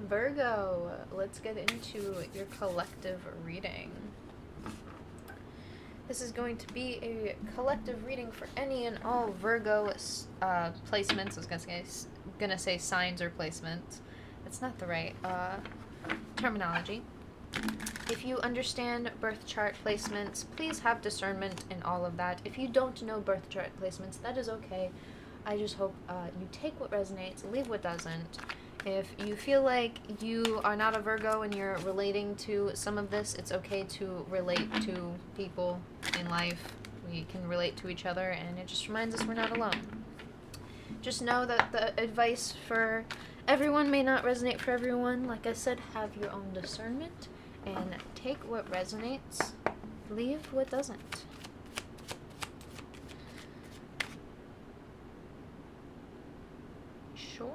Virgo, let's get into your collective reading. This is going to be a collective reading for any and all Virgo placements. I was gonna say signs or placements. That's not the right terminology. If you understand birth chart placements, please have discernment in all of that. If you don't know birth chart placements, that is okay. I just hope you take what resonates, leave what doesn't. If you feel like you are not a Virgo and you're relating to some of this, it's okay to relate to people in life. We can relate to each other, and it just reminds us we're not alone. Just know that the advice for everyone may not resonate for everyone. Like I said, have your own discernment and take what resonates, leave what doesn't. Sure.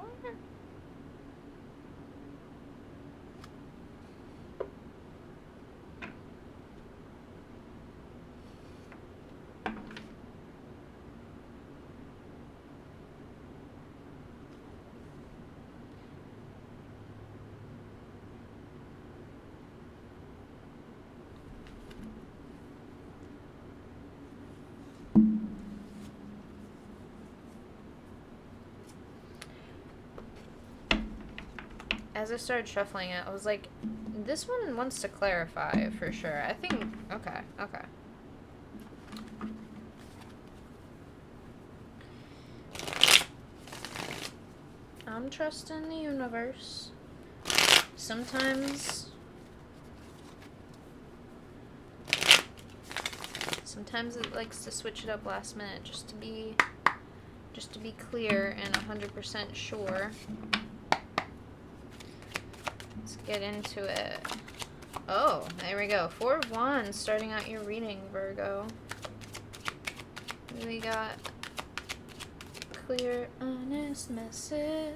As I started shuffling it, I was like, this one wants to clarify for sure. I think, okay. I'm trusting the universe. Sometimes it likes to switch it up last minute just to be clear and 100% sure. Let's get into it. Oh, there we go. 4 of Wands starting out your reading, Virgo. We got clear, honest message.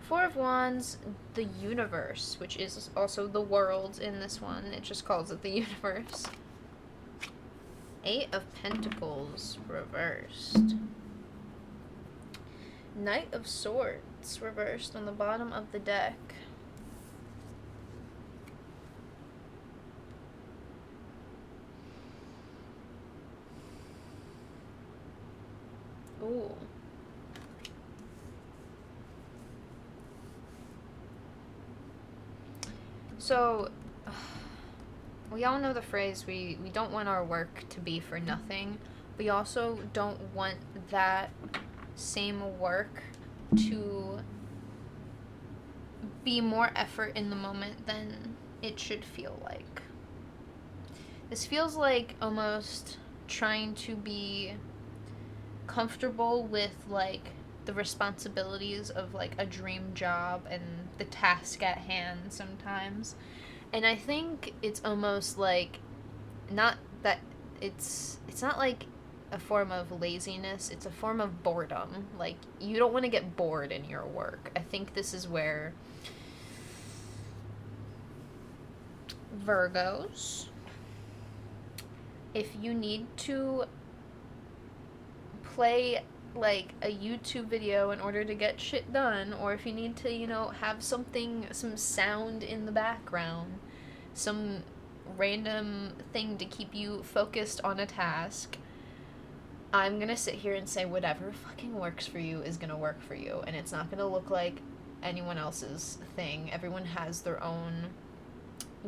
4 of Wands, the universe, which is also the world in this one. It just calls it the universe. 8 of Pentacles reversed. Knight of Swords reversed on the bottom of the deck. Ooh. So, we all know the phrase, we don't want our work to be for nothing. We also don't want that same work to be more effort in the moment than it should feel like. This feels like almost trying to be comfortable with like the responsibilities of like a dream job and the task at hand sometimes. And I think it's almost like not that it's not like a form of laziness, it's a form of boredom. Like you don't want to get bored in your work. I think this is where Virgos, if you need to play like a YouTube video in order to get shit done, or if you need to, have some sound in the background, some random thing to keep you focused on a task, I'm gonna sit here and say whatever fucking works for you is gonna work for you, and it's not gonna look like anyone else's thing. Everyone has their own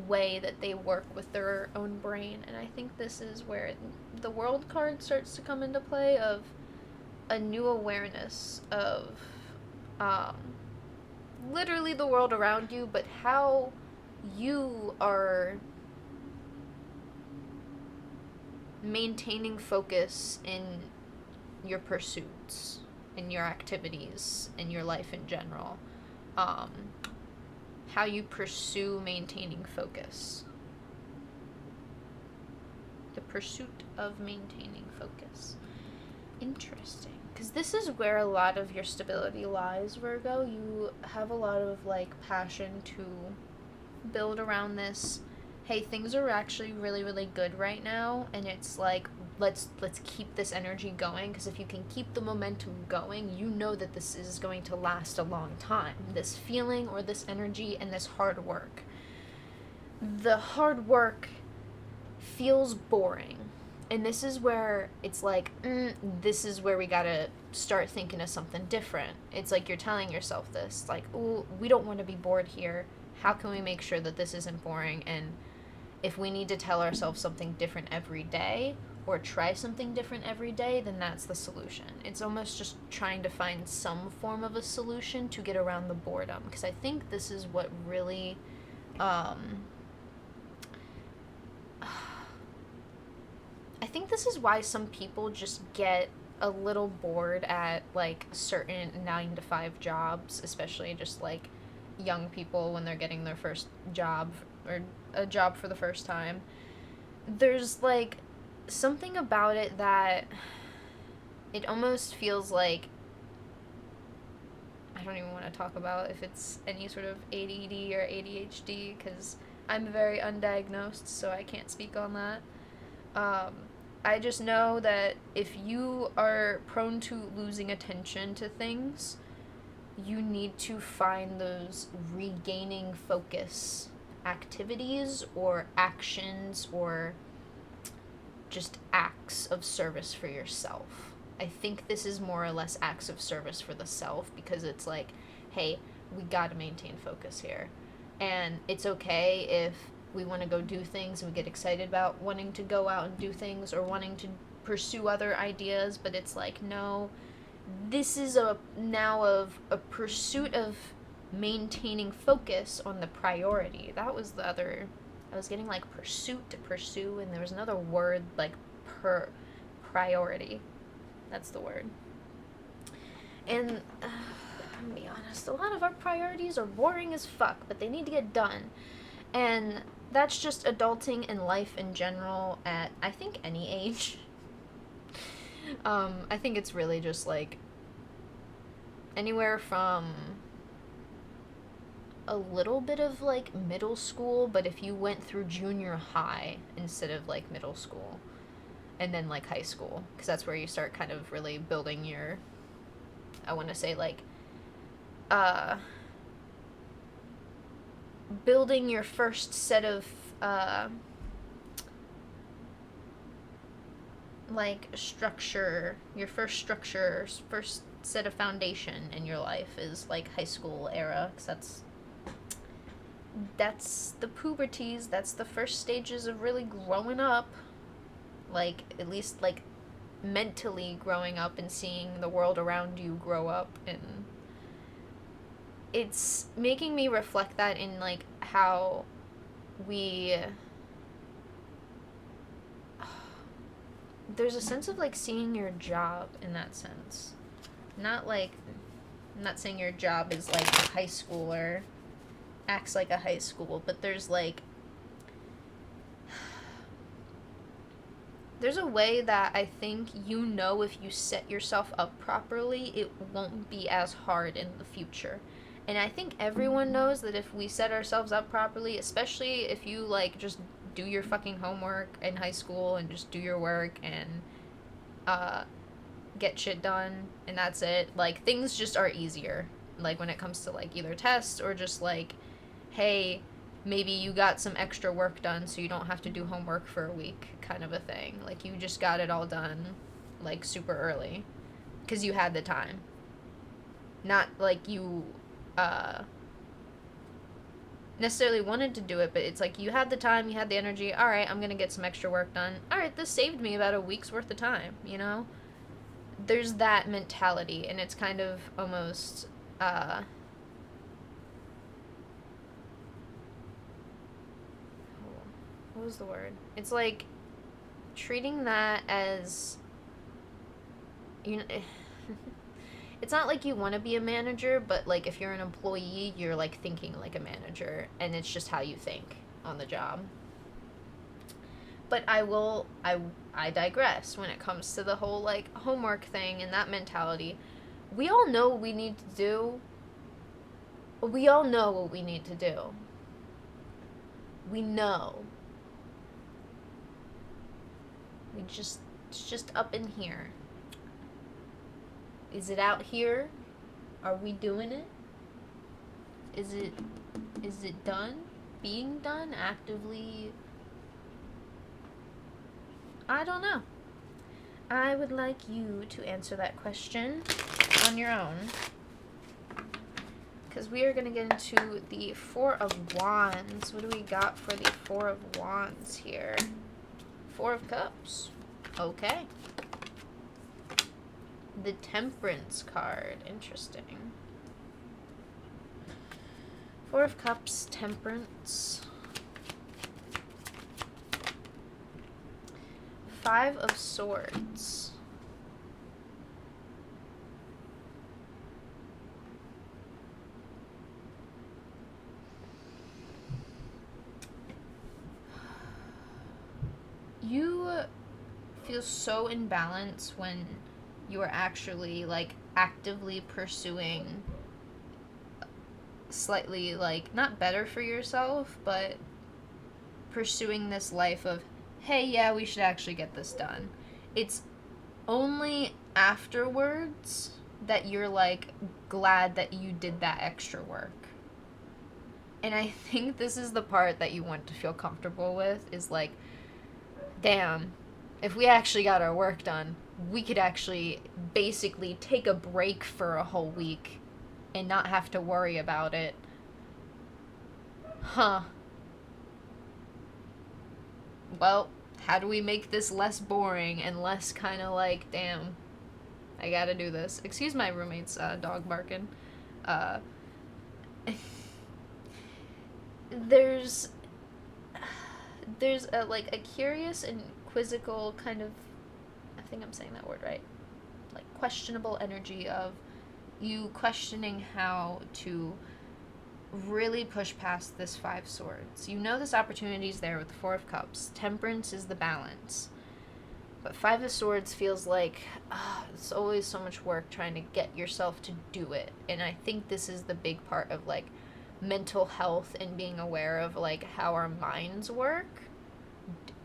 way that they work with their own brain, and I think this is where the world card starts to come into play, of a new awareness of literally the world around you, but how you are maintaining focus in your pursuits, in your activities, in your life in general. How you pursue maintaining focus. The pursuit of maintaining focus. Interesting. Because this is where a lot of your stability lies, Virgo. You have a lot of, like, passion to build around this. Hey, things are actually really, really good right now, and it's, like, let's keep this energy going, because if you can keep the momentum going, you know that this is going to last a long time. This feeling or this energy and this hard work. The hard work feels boring. And this is where it's like, this is where we gotta start thinking of something different. It's like you're telling yourself this, like, ooh, we don't want to be bored here. How can we make sure that this isn't boring? And if we need to tell ourselves something different every day, or try something different every day, then that's the solution. It's almost just trying to find some form of a solution to get around the boredom. Because I think this is what really, I think this is why some people just get a little bored at, like, certain 9-to-5 jobs, especially just, like, young people when they're getting their first job, or a job for the first time. There's, like, something about it that it almost feels like, I don't even want to talk about if it's any sort of ADD or ADHD, because I'm very undiagnosed, so I can't speak on that. I just know that if you are prone to losing attention to things, you need to find those regaining focus activities or actions or just acts of service for yourself. I think this is more or less acts of service for the self, because it's like, hey, we gotta maintain focus here. And it's okay if we want to go do things and we get excited about wanting to go out and do things or wanting to pursue other ideas, but it's like, no, this is now a pursuit of maintaining focus on the priority. That was the other, I was getting like pursuit to pursue, and there was another word like priority. That's the word. And I'm gonna be honest, a lot of our priorities are boring as fuck, but they need to get done. And that's just adulting in life in general at, I think, any age. I think it's really just like anywhere from a little bit of like middle school, but if you went through junior high instead of like middle school, and then like high school, because that's where you start kind of really building your, I want to say like, building your first set of like structure, your first set of foundation in your life is like high school era, because that's the puberties, that's the first stages of really growing up, like at least like mentally growing up and seeing the world around you grow up. And it's making me reflect that in like how there's a sense of like seeing your job in that sense. Not like, I'm not saying your job is like a high schooler, acts like a high school, but there's like, there's a way that I think if you set yourself up properly, it won't be as hard in the future. And I think everyone knows that if we set ourselves up properly, especially if you like just do your fucking homework in high school and just do your work and get shit done, and that's it, like things just are easier, like when it comes to like either tests or just like, hey, maybe you got some extra work done so you don't have to do homework for a week, kind of a thing. Like you just got it all done like super early because you had the time, not like you necessarily wanted to do it, but it's like you had the time, you had the energy. All right, I'm gonna get some extra work done. All right, this saved me about a week's worth of time, you know? There's that mentality, and it's kind of almost what was the word? It's like treating that as, you know, it's not like you want to be a manager, but like if you're an employee, you're like thinking like a manager, and it's just how you think on the job. But I digress when it comes to the whole like homework thing and that mentality. We all know what we need to do. We all know what we need to do. We know. We just It's just up in here. Is it out here? Are we doing it? Is it done? Being done? Actively? I don't know. I would like you to answer that question on your own. Because we are going to get into the Four of Wands. What do we got for the Four of Wands here? Four of Cups. Okay. The Temperance card. Interesting. Four of Cups, Temperance. Five of Swords. You feel so in balance when you are actually, like, actively pursuing slightly, like, not better for yourself, but pursuing this life of, hey, yeah, we should actually get this done. It's only afterwards that you're, like, glad that you did that extra work. And I think this is the part that you want to feel comfortable with, is like, damn, if we actually got our work done, we could actually basically take a break for a whole week and not have to worry about it. Huh. Well, how do we make this less boring and less kind of like, damn, I gotta do this. Excuse my roommate's dog barking. There's a, like, a curious and quizzical kind of, I think I'm saying that word right, like, questionable energy of you questioning how to really push past this Five Swords. You know this opportunity's there with the Four of Cups. Temperance is the balance. But Five of Swords feels like it's always so much work trying to get yourself to do it. And I think this is the big part of, like, mental health and being aware of, like, how our minds work.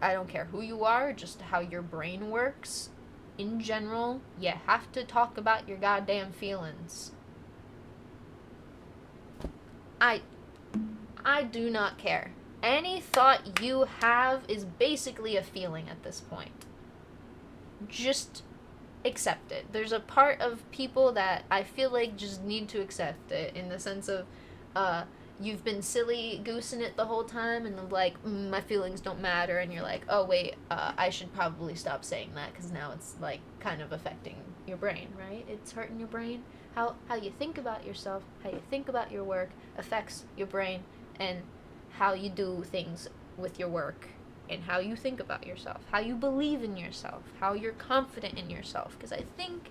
I don't care who you are, just how your brain works. In general, you have to talk about your goddamn feelings. I do not care. Any thought you have is basically a feeling at this point. Just accept it. There's a part of people that I feel like just need to accept it, in the sense of, you've been silly goosing it the whole time, and like, my feelings don't matter, and you're like, oh wait, I should probably stop saying that, because now it's, like, kind of affecting your brain, right? It's hurting your brain. How you think about yourself, how you think about your work affects your brain, and how you do things with your work, and how you think about yourself, how you believe in yourself, how you're confident in yourself. Because I think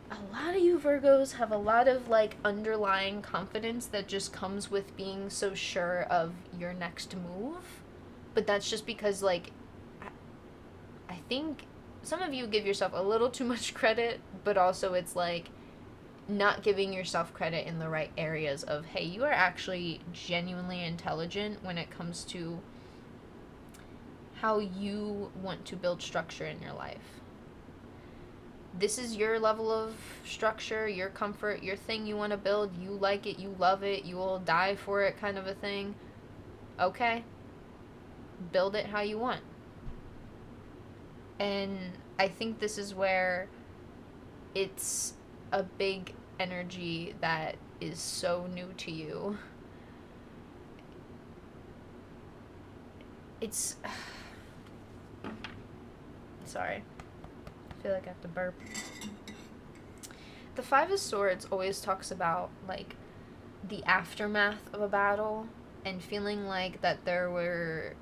a lot of you Virgos have a lot of, like, underlying confidence that just comes with being so sure of your next move. But that's just because, like, I think some of you give yourself a little too much credit, but also it's, like, not giving yourself credit in the right areas of, hey, you are actually genuinely intelligent when it comes to how you want to build structure in your life. This is your level of structure, your comfort, your thing you want to build. You like it, you love it, you will die for it, kind of a thing. Okay. Build it how you want. And I think this is where it's a big energy that is so new to you. It's... Sorry. I feel like I have to burp. The Five of Swords always talks about, like, the aftermath of a battle, and feeling like that there were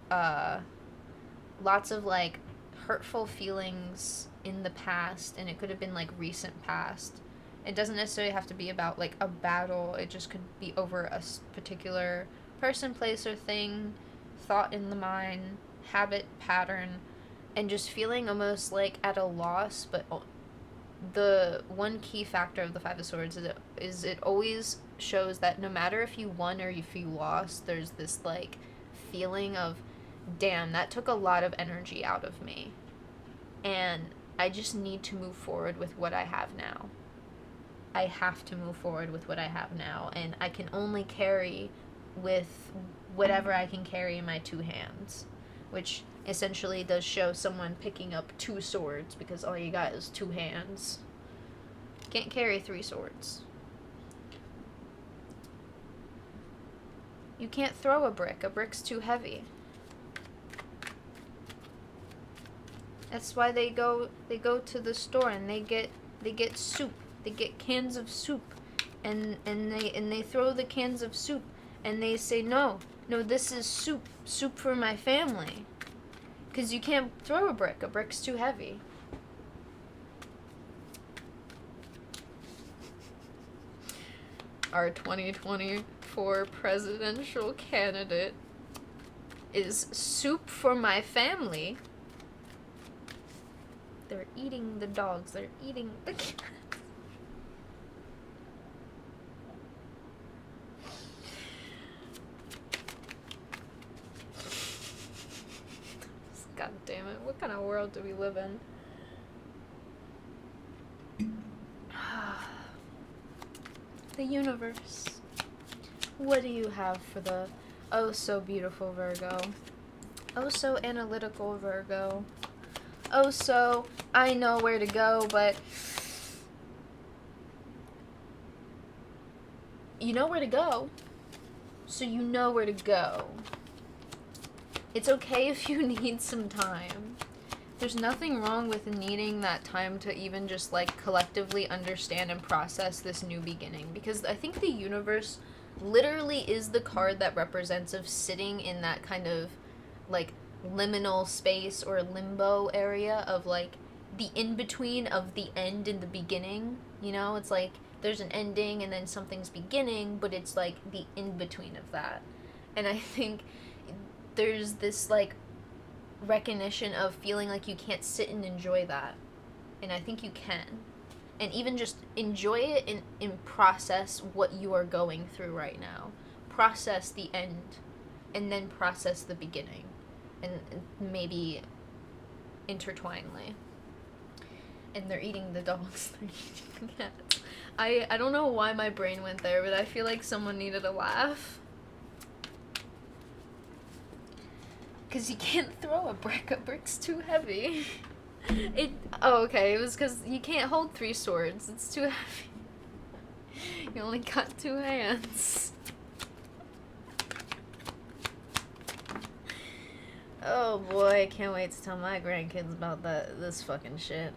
lots of, like, hurtful feelings in the past, and it could have been, like, recent past. It doesn't necessarily have to be about, like, a battle. It just could be over a particular person, place, or thing, thought in the mind, habit, pattern, and just feeling almost, like, at a loss. But the one key factor of the Five of Swords is it always shows that no matter if you won or if you lost, there's this, like, feeling of, damn, that took a lot of energy out of me. and I just need to move forward with what I have now. I have to move forward with what I have now, and I can only carry with whatever I can carry in my two hands, which essentially does show someone picking up two swords because all you got is two hands. Can't carry three swords. You can't throw a brick. A brick's too heavy. That's why they go to the store and they get soup. They get cans of soup, and they throw the cans of soup, and they say no, this is soup for my family, because you can't throw a brick's too heavy. Our 2024 presidential candidate is soup for my family. They're eating the dogs. They're eating the cats. God damn it. What kind of world do we live in? The universe. What do you have for the oh so beautiful Virgo? Oh so analytical Virgo. Oh so I know where to go, but you know where to go. So you know where to go. It's okay if you need some time. There's nothing wrong with needing that time to even just like collectively understand and process this new beginning, because I think the universe literally is the card that represents of sitting in that kind of like liminal space or limbo area of like the in-between of the end and the beginning. You know, it's like there's an ending and then something's beginning, but it's like the in-between of that. And I think there's this like recognition of feeling like you can't sit and enjoy that, and I think you can, and even just enjoy it and process what you are going through right now. Process the end and then process the beginning, and maybe intertwinely. And they're eating the dogs. They're eating the cats. I don't know why my brain went there, but I feel like someone needed a laugh. Because you can't throw a brick's too heavy. Okay, it was because you can't hold three swords. It's too heavy. You only got two hands. Oh boy, I can't wait to tell my grandkids about this fucking shit.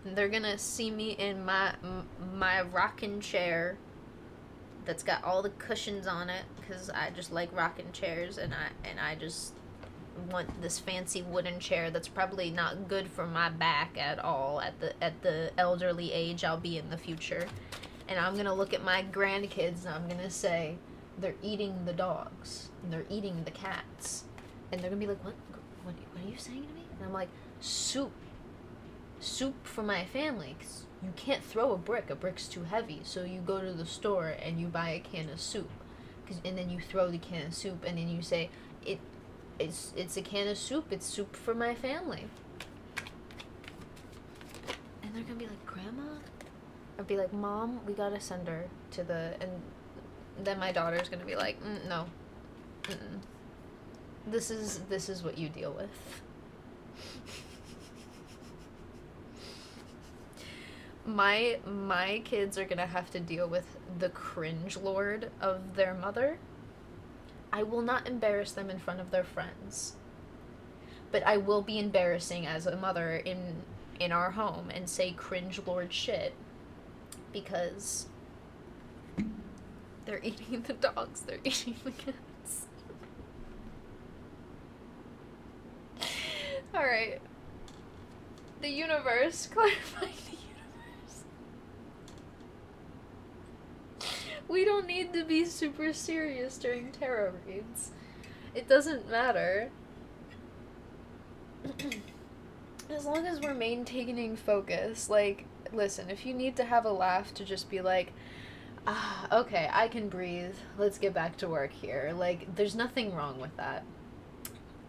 And they're gonna see me in my rocking chair that's got all the cushions on it, because I just like rocking chairs, and I just want this fancy wooden chair that's probably not good for my back at all at the elderly age I'll be in the future. And I'm gonna look at my grandkids and I'm gonna say, they're eating the dogs and they're eating the cats, and they're gonna be like, what are you saying to me? And I'm like, soup for my family, 'cause you can't throw a brick's too heavy, so you go to the store and you buy a can of soup, and then you throw the can of soup, and then you say, it's a can of soup, it's soup for my family. And they're gonna be like, Grandma? I'd be like, Mom, we gotta send her to the, and then my daughter's gonna be like, no, this is what you deal with. My kids are gonna have to deal with the cringe lord of their mother. I will not embarrass them in front of their friends, but I will be embarrassing as a mother in our home and say cringe lord shit, because they're eating the dogs, they're eating the cats. Alright. The universe, clarifying the universe. We don't need to be super serious during tarot reads. It doesn't matter. As long as we're maintaining focus. Like, listen, if you need to have a laugh to just be like, okay, I can breathe. Let's get back to work here. Like, there's nothing wrong with that.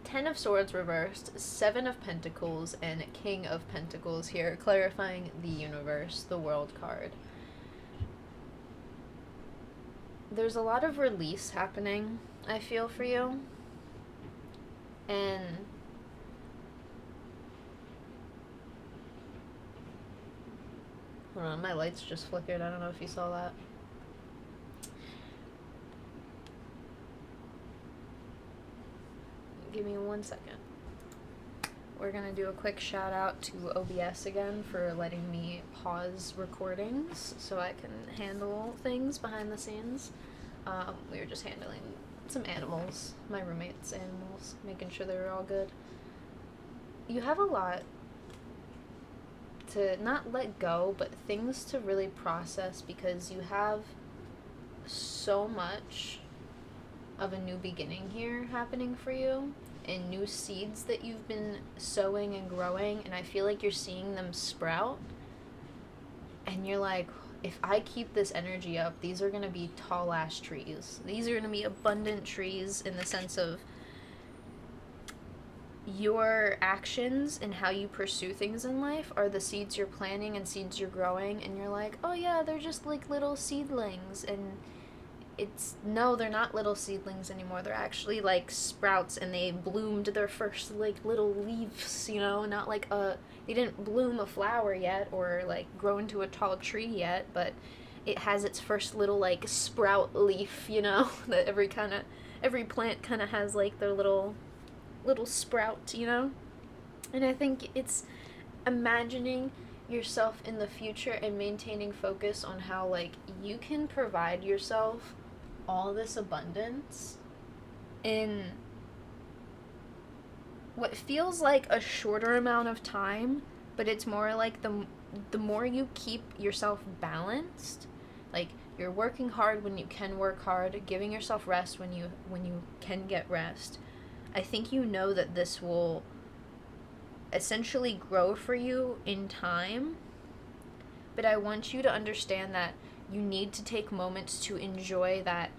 Ten of Swords reversed, Seven of Pentacles, and King of Pentacles here, clarifying the universe, the World card. There's a lot of release happening, I feel, for you. And hold on, my lights just flickered. I don't know if you saw that. Give me 1 second. We're gonna do a quick shout out to OBS again for letting me pause recordings so I can handle things behind the scenes. We were just handling some animals, my roommate's animals, making sure they were all good. You have a lot to not let go, but things to really process, because you have so much of a new beginning here happening for you, and new seeds that you've been sowing and growing, and I feel like you're seeing them sprout, and you're like, if I keep this energy up, these are gonna be tall ass trees. These are gonna be abundant trees, in the sense of your actions and how you pursue things in life are the seeds you're planting and seeds you're growing, and you're like, oh yeah, they're just like little seedlings, and it's, no, they're not little seedlings anymore. They're actually like sprouts, and they bloomed their first like little leaves, you know, not like they didn't bloom a flower yet or like grow into a tall tree yet, but it has its first little like sprout leaf, you know, that every plant kind of has like their little sprout, you know. And I think it's imagining yourself in the future and maintaining focus on how like you can provide yourself all this abundance in what feels like a shorter amount of time, but it's more like the more you keep yourself balanced, like you're working hard when you can work hard, giving yourself rest when you can get rest. I think you know that this will essentially grow for you in time, but I want you to understand that you need to take moments to enjoy that,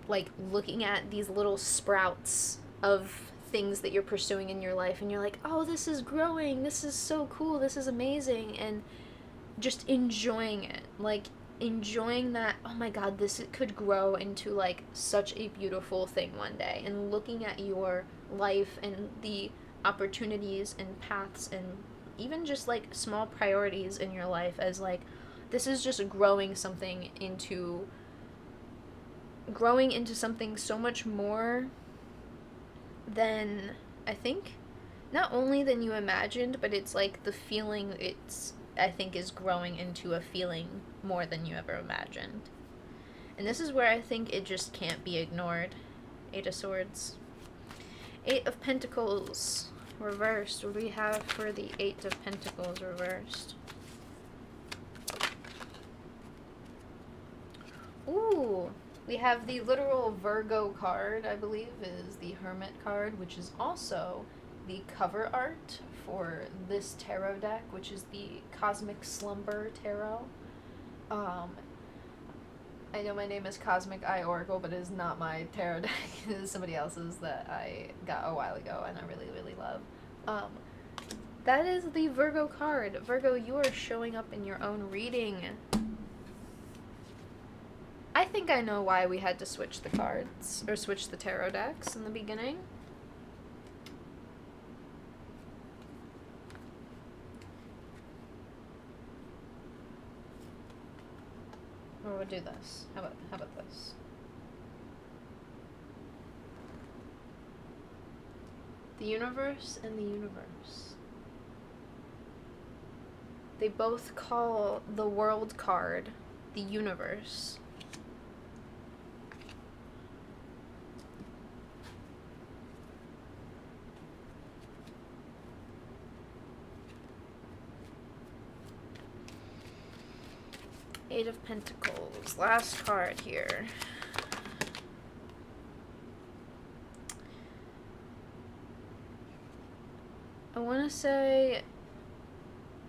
like looking at these little sprouts of things that you're pursuing in your life, and you're like, oh, this is growing, this is so cool, this is amazing, and just enjoying it, like enjoying that, oh my god, this could grow into like such a beautiful thing one day, and looking at your life and the opportunities and paths and even just like small priorities in your life as like, this is just growing into something so much more than, I think, not only than you imagined, but it's like the feeling I think is growing into a feeling more than you ever imagined. And this is where I think it just can't be ignored. Eight of Swords. Eight of Pentacles reversed. What do we have for the Eight of Pentacles reversed? Ooh, we have the literal Virgo card, I believe, is the Hermit card, which is also the cover art for this tarot deck, which is the Cosmic Slumber Tarot. I know my name is Cosmic Eye Oracle, but it is not my tarot deck. It is somebody else's that I got a while ago and I really, really love. That is the Virgo card. Virgo, you are showing up in your own reading. I think I know why we had to switch the cards, or switch the tarot decks in the beginning. Or we'll do this. How about this? The universe and the universe. They both call the World card the universe. Eight of Pentacles. Last card here. I want to say,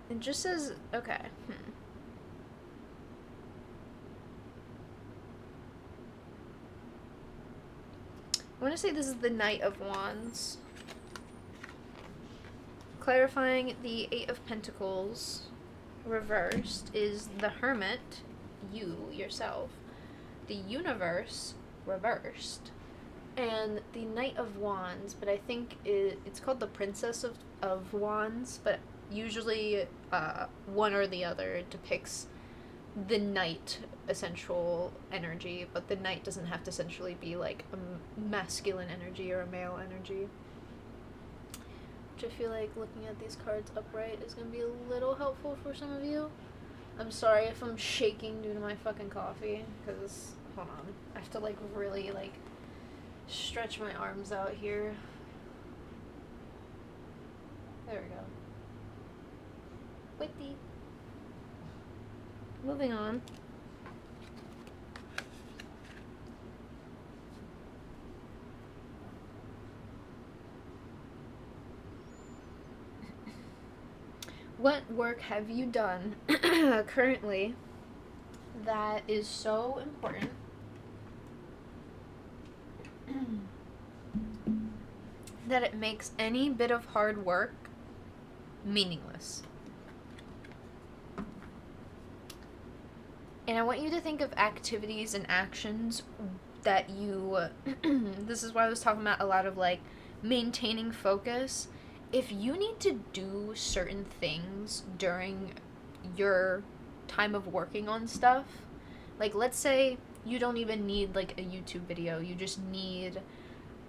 it just says, okay. I want to say this is the Knight of Wands. Clarifying the Eight of Pentacles reversed is the Hermit, you, yourself. The Universe reversed. And the Knight of Wands, but I think it's called the Princess of Wands, but usually one or the other depicts the knight essential energy, but the knight doesn't have to essentially be like a masculine energy or a male energy. Which I feel like looking at these cards upright is going to be a little helpful for some of you. I'm sorry if I'm shaking due to my fucking coffee, because, hold on, I have to like really like stretch my arms out here. There we go. Witty. Moving on. What work have you done currently that is so important that it makes any bit of hard work meaningless? And I want you to think of activities and actions that you, this is why I was talking about a lot of like maintaining focus. If you need to do certain things during your time of working on stuff, like let's say you don't even need like a YouTube video, you just need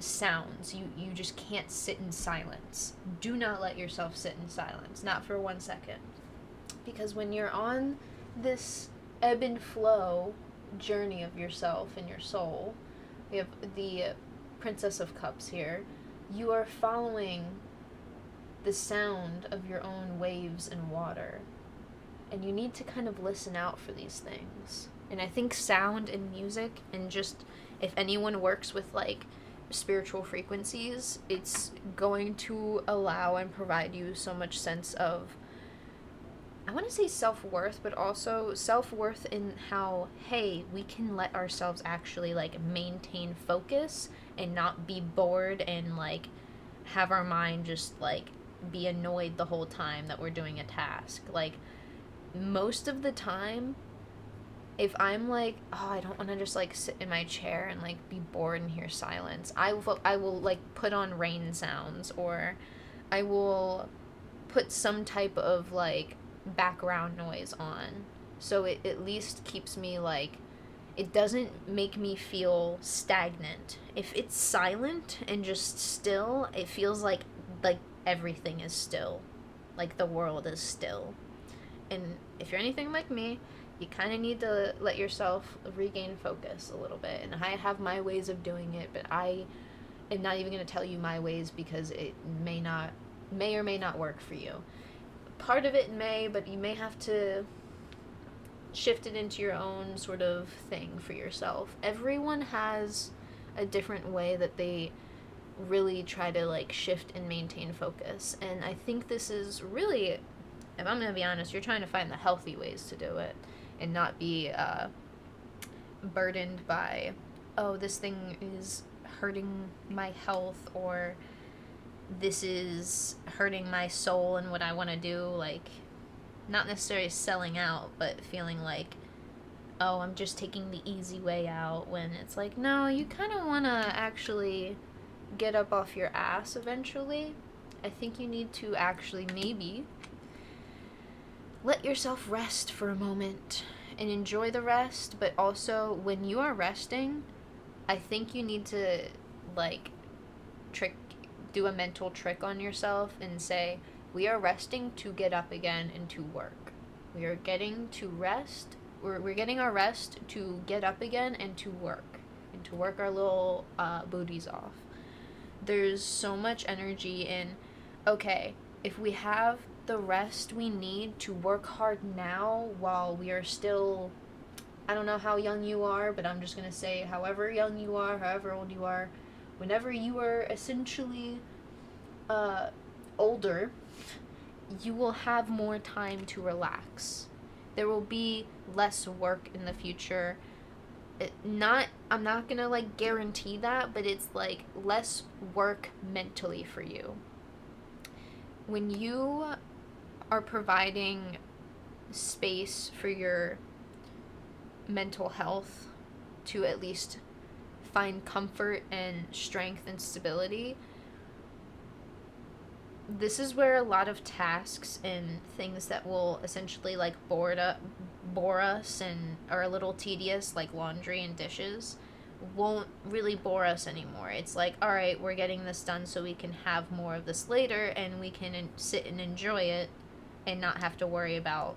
sounds. You just can't sit in silence. Do not let yourself sit in silence, not for 1 second. Because when you're on this ebb and flow journey of yourself and your soul, we have the Princess of Cups here, you are following the sound of your own waves and water, and you need to kind of listen out for these things. And I think sound and music, and just if anyone works with like spiritual frequencies, it's going to allow and provide you so much sense of, I want to say self-worth, but also self-worth in how, hey, we can let ourselves actually like maintain focus and not be bored and like have our mind just like be annoyed the whole time that we're doing a task. Like most of the time, if I'm like, oh, I don't want to just like sit in my chair and like be bored and hear silence, I will like put on rain sounds, or I will put some type of like background noise on, so it at least keeps me like, it doesn't make me feel stagnant. If it's silent and just still, it feels like everything is still, like the world is still. And if you're anything like me, you kind of need to let yourself regain focus a little bit. And I have my ways of doing it, but I am not even going to tell you my ways because it may or may not work for you. Part of it may, but you may have to shift it into your own sort of thing for yourself. Everyone has a different way that they really try to like shift and maintain focus, and I think this is really, if I'm gonna be honest, you're trying to find the healthy ways to do it and not be burdened by, oh, this thing is hurting my health, or this is hurting my soul and what I want to do. Like, not necessarily selling out, but feeling like, oh, I'm just taking the easy way out, when it's like, no, you kind of want to actually get up off your ass eventually. I think you need to actually maybe let yourself rest for a moment and enjoy the rest, but also when you are resting, I think you need to like do a mental trick on yourself and say, we are resting to get up again and to work. We are getting to rest. We're getting our rest to get up again and to work our little booties off. There's so much energy in, okay, if we have the rest we need to work hard now while we are still, I don't know how young you are, but I'm just going to say however young you are, however old you are, whenever you are essentially older, you will have more time to relax. There will be less work in the future, I'm not gonna like guarantee that, but it's like less work mentally for you. When you are providing space for your mental health to at least find comfort and strength and stability, this is where a lot of tasks and things that will essentially like bore us and are a little tedious, like laundry and dishes, won't really bore us anymore. It's like, all right, we're getting this done so we can have more of this later, and we can sit and enjoy it and not have to worry about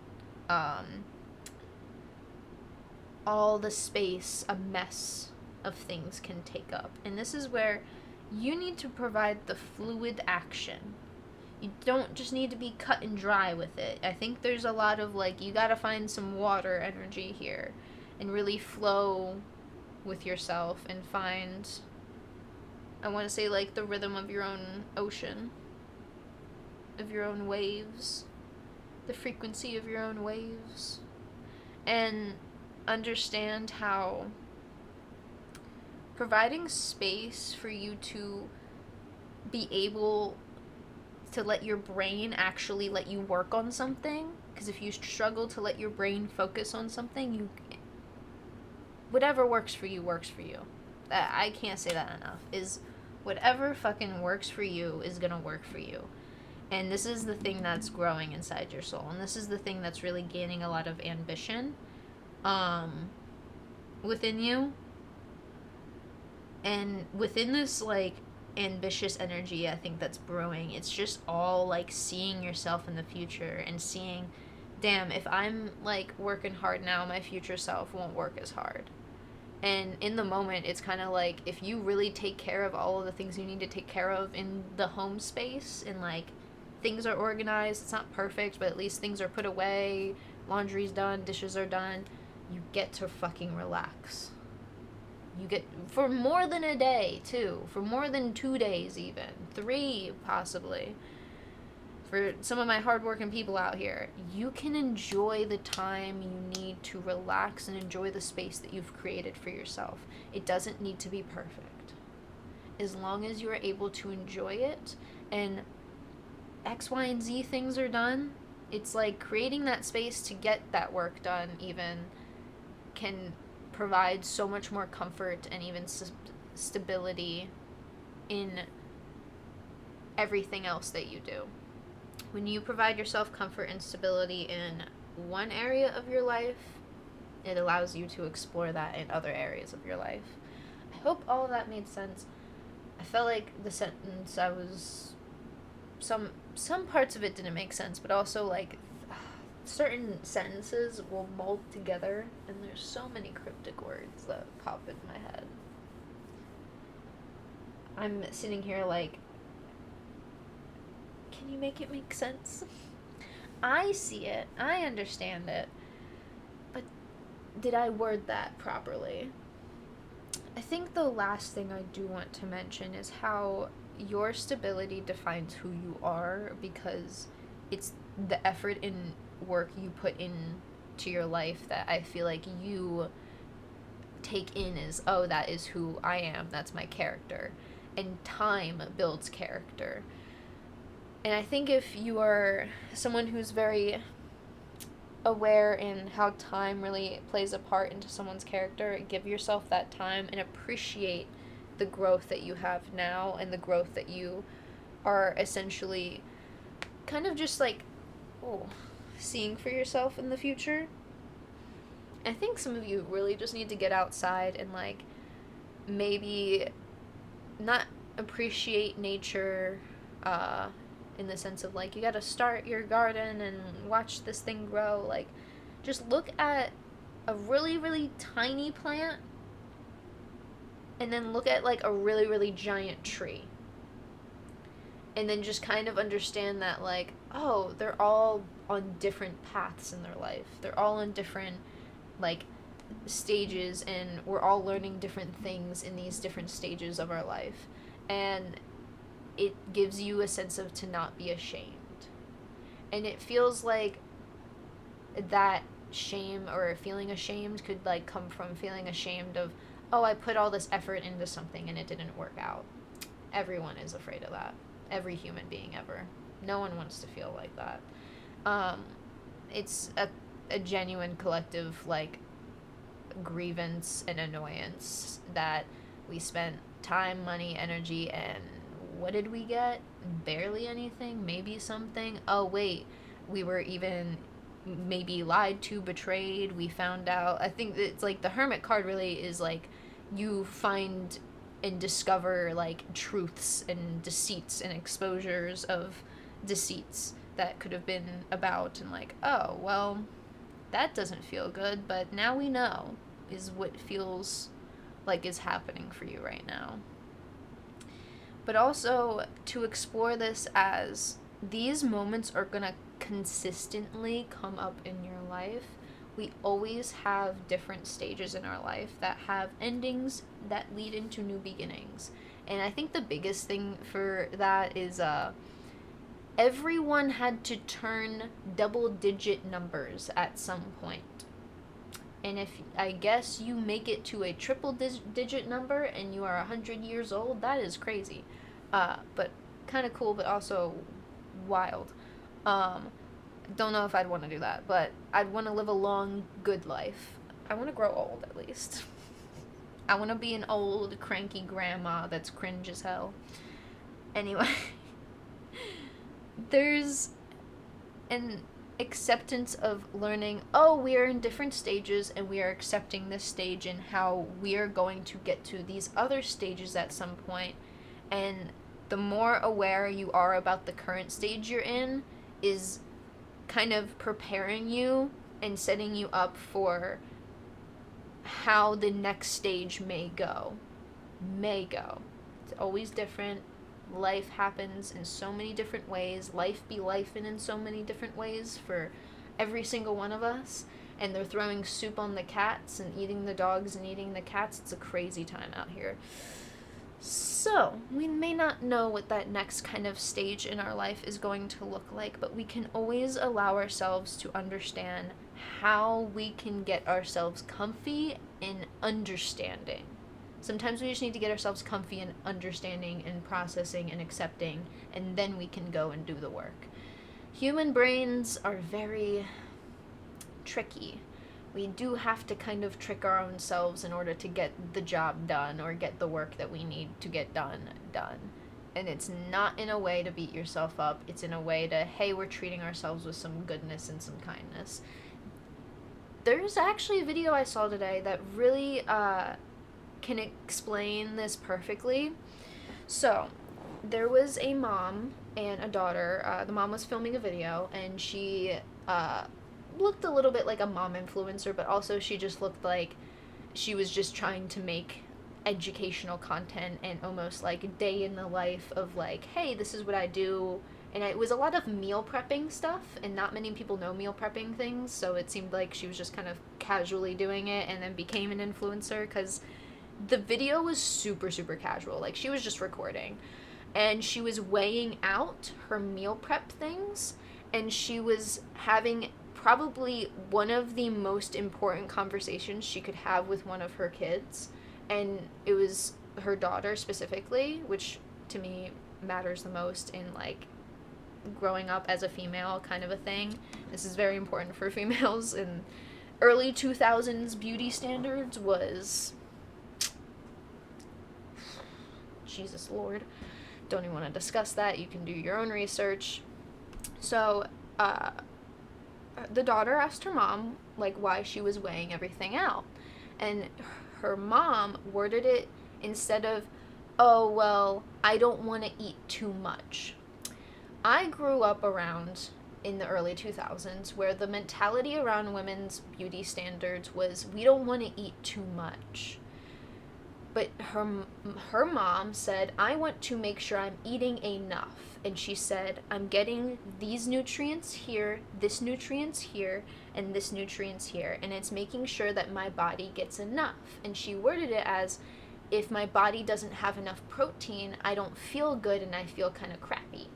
all the space a mess of things can take up. And this is where you need to provide the fluid action. You don't just need to be cut and dry with it. I think there's a lot of like, you gotta find some water energy here and really flow with yourself and find, I want to say, like the rhythm of your own ocean, of your own waves, the frequency of your own waves, and understand how providing space for you to be able to let your brain actually let you work on something, because if you struggle to let your brain focus on something, whatever works for you works for you. I can't say that enough. Is whatever fucking works for you is gonna work for you. And this is the thing that's growing inside your soul, and this is the thing that's really gaining a lot of ambition within you. And within this like ambitious energy, I think that's brewing, it's just all like seeing yourself in the future and seeing, damn, if I'm like working hard now, my future self won't work as hard. And in the moment, it's kind of like, if you really take care of all of the things you need to take care of in the home space, and like things are organized, it's not perfect, but at least things are put away, laundry's done, dishes are done, you get to fucking relax. You get, for more than a day, too. For more than 2 days, even. 3, possibly. For some of my hardworking people out here, you can enjoy the time you need to relax and enjoy the space that you've created for yourself. It doesn't need to be perfect. As long as you are able to enjoy it, and X, Y, and Z things are done, it's like creating that space to get that work done, even, can provide so much more comfort and even stability in everything else that you do. When you provide yourself comfort and stability in one area of your life, it allows you to explore that in other areas of your life. I hope all of that made sense. I felt like the sentence I was, some parts of it didn't make sense, but also like certain sentences will mold together, and there's so many cryptic words that pop in my head. I'm sitting here like, can you make it make sense? I see it, I understand it, but did I word that properly? I think the last thing I do want to mention is how your stability defines who you are, because it's the effort and work you put in to your life that I feel like you take in as, oh, that is who I am, that's my character. And time builds character. And I think if you are someone who's very aware in how time really plays a part into someone's character, give yourself that time and appreciate the growth that you have now and the growth that you are essentially kind of just like, seeing for yourself in the future. I think some of you really just need to get outside and like maybe not appreciate nature in the sense of like, you gotta start your garden and watch this thing grow. Like, just look at a really, really tiny plant and then look at like a really, really giant tree. And then just kind of understand that like, oh, they're all on different paths in their life. They're all in different like stages, and we're all learning different things in these different stages of our life. And it gives you a sense of to not be ashamed. And it feels like that shame or feeling ashamed could like come from feeling ashamed of, oh, I put all this effort into something and it didn't work out. Everyone is afraid of that. Every human being ever. No one wants to feel like that. It's a genuine collective like grievance and annoyance that we spent time, money, energy, and what did we get? Barely anything, maybe something. Oh wait, we were even maybe lied to, betrayed. We found out. I think it's like the Hermit card really is like you find and discover like truths and deceits and exposures of deceits that could have been about, and like, oh well, that doesn't feel good, but now we know is what feels like is happening for you right now. But also to explore this as these moments are gonna consistently come up in your life. We always have different stages in our life that have endings that lead into new beginnings. And I think the biggest thing for that is everyone had to turn double-digit numbers at some point. And if I guess you make it to a triple-digit number and you are 100 years old, that is crazy. But kind of cool, but also wild. Don't know if I'd want to do that, but I'd want to live a long, good life. I want to grow old, at least. I want to be an old, cranky grandma that's cringe as hell. Anyway, there's an acceptance of learning, oh, we are in different stages, and we are accepting this stage and how we are going to get to these other stages at some point. And the more aware you are about the current stage you're in is kind of preparing you and setting you up for how the next stage may go. It's always different. Life happens in so many different ways. Life be lifing in so many different ways for every single one of us. And they're throwing soup on the cats and eating the dogs and eating the cats. It's a crazy time out here. So, we may not know what that next kind of stage in our life is going to look like, but we can always allow ourselves to understand how we can get ourselves comfy in understanding. Sometimes we just need to get ourselves comfy in understanding and processing and accepting, and then we can go and do the work. Human brains are very tricky. We do have to kind of trick our own selves in order to get the job done or get the work that we need to get done. And it's not in a way to beat yourself up. It's in a way to, hey, we're treating ourselves with some goodness and some kindness. There's actually a video I saw today that really can explain this perfectly. So, there was a mom and a daughter. The mom was filming a video, and she looked a little bit like a mom influencer, but also she just looked like she was just trying to make educational content and almost like a day in the life of like, hey, this is what I do. And it was a lot of meal prepping stuff, and not many people know meal prepping things, so it seemed like she was just kind of casually doing it and then became an influencer, because the video was super, super casual. Like, she was just recording, and she was weighing out her meal prep things, and she was having probably one of the most important conversations she could have with one of her kids, and it was her daughter specifically, which to me matters the most in like growing up as a female kind of a thing. This is very important for females, and early 2000s beauty standards was, Jesus Lord, don't even want to discuss that. You can do your own research. So the daughter asked her mom like why she was weighing everything out, and her mom worded it instead of, oh well, I don't want to eat too much. I grew up around in the early 2000s where the mentality around women's beauty standards was we don't want to eat too much. But her mom said, I want to make sure I'm eating enough. And she said, I'm getting these nutrients here, this nutrients here, and this nutrients here. And it's making sure that my body gets enough. And she worded it as, if my body doesn't have enough protein, I don't feel good and I feel kind of crappy.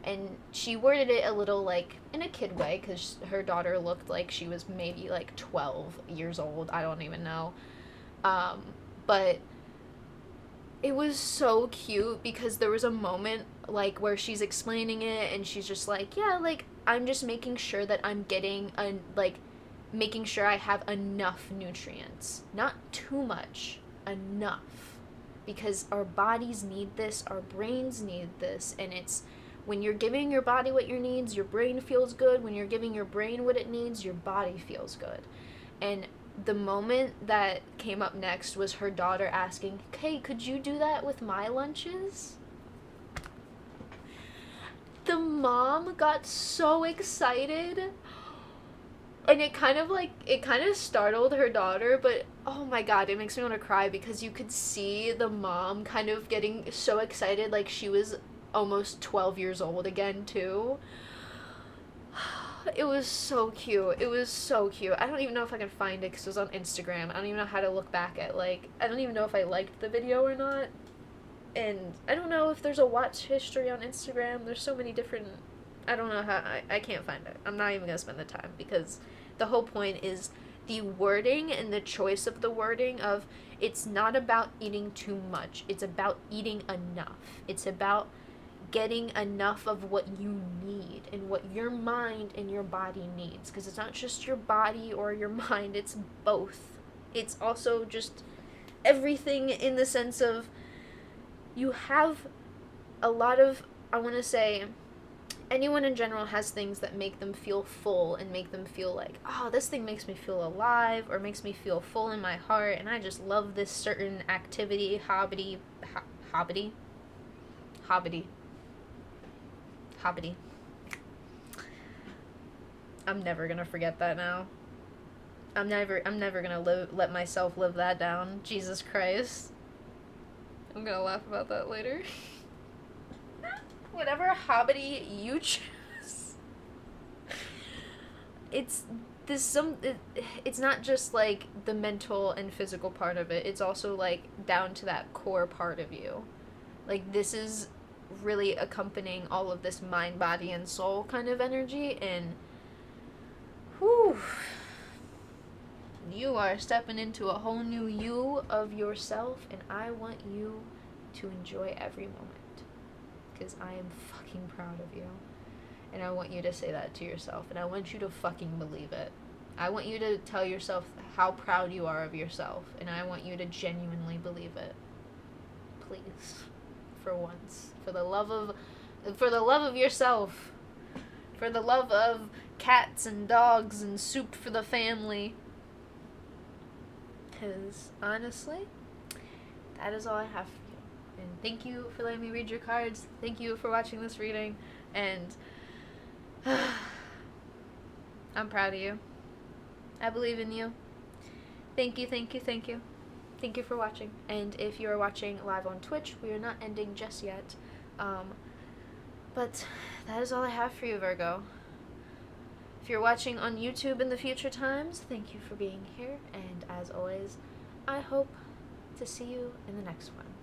and she worded it a little like in a kid way because her daughter looked like she was maybe like 12 years old. I don't even know. But it was so cute because there was a moment like where she's explaining it and she's just like, yeah, like I'm just making sure that I'm getting making sure I have enough nutrients, not too much, enough, because our bodies need this, our brains need this, and it's when you're giving your body what it needs, your brain feels good. When you're giving your brain what it needs, your body feels good. And the moment that came up next was her daughter asking, "Hey, could you do that with my lunches?" The mom got so excited, and it kind of startled her daughter, but oh my god, it makes me want to cry because you could see the mom kind of getting so excited like she was almost 12 years old again too. It was so cute. It was so cute. I don't even know if I can find it because it was on Instagram. I don't even know how to look back at, like, I don't even know if I liked the video or not. And I don't know if there's a watch history on Instagram. There's so many different, I don't know how, I can't find it. I'm not even going to spend the time because the whole point is the wording and the choice of the wording of it's not about eating too much. It's about eating enough. It's about getting enough of what you need and what your mind and your body needs, because it's not just your body or your mind, it's both. It's also just everything in the sense of you have a lot of, I want to say, anyone in general has things that make them feel full and make them feel like, oh, this thing makes me feel alive or makes me feel full in my heart, and I just love this certain activity, hobby. I'm never gonna forget that now. I'm never gonna let myself live that down. Jesus Christ. I'm gonna laugh about that later. Whatever hobby you choose, it's not just like the mental and physical part of it. It's also like down to that core part of you. Like this is really accompanying all of this mind, body, and soul kind of energy, and whew, you are stepping into a whole new you of yourself, and I want you to enjoy every moment because I am fucking proud of you, and I want you to say that to yourself, and I want you to fucking believe it. I want you to tell yourself how proud you are of yourself, and I want you to genuinely believe it. Please. For once, for the love of yourself, for the love of cats and dogs and soup for the family, because honestly, that is all I have for you. And thank you for letting me read your cards. Thank you for watching this reading, and I'm proud of you. I believe in you. Thank you. Thank you for watching. And if you are watching live on Twitch, we are not ending just yet. But that is all I have for you, Virgo. If you're watching on YouTube in the future times, thank you for being here. And as always, I hope to see you in the next one.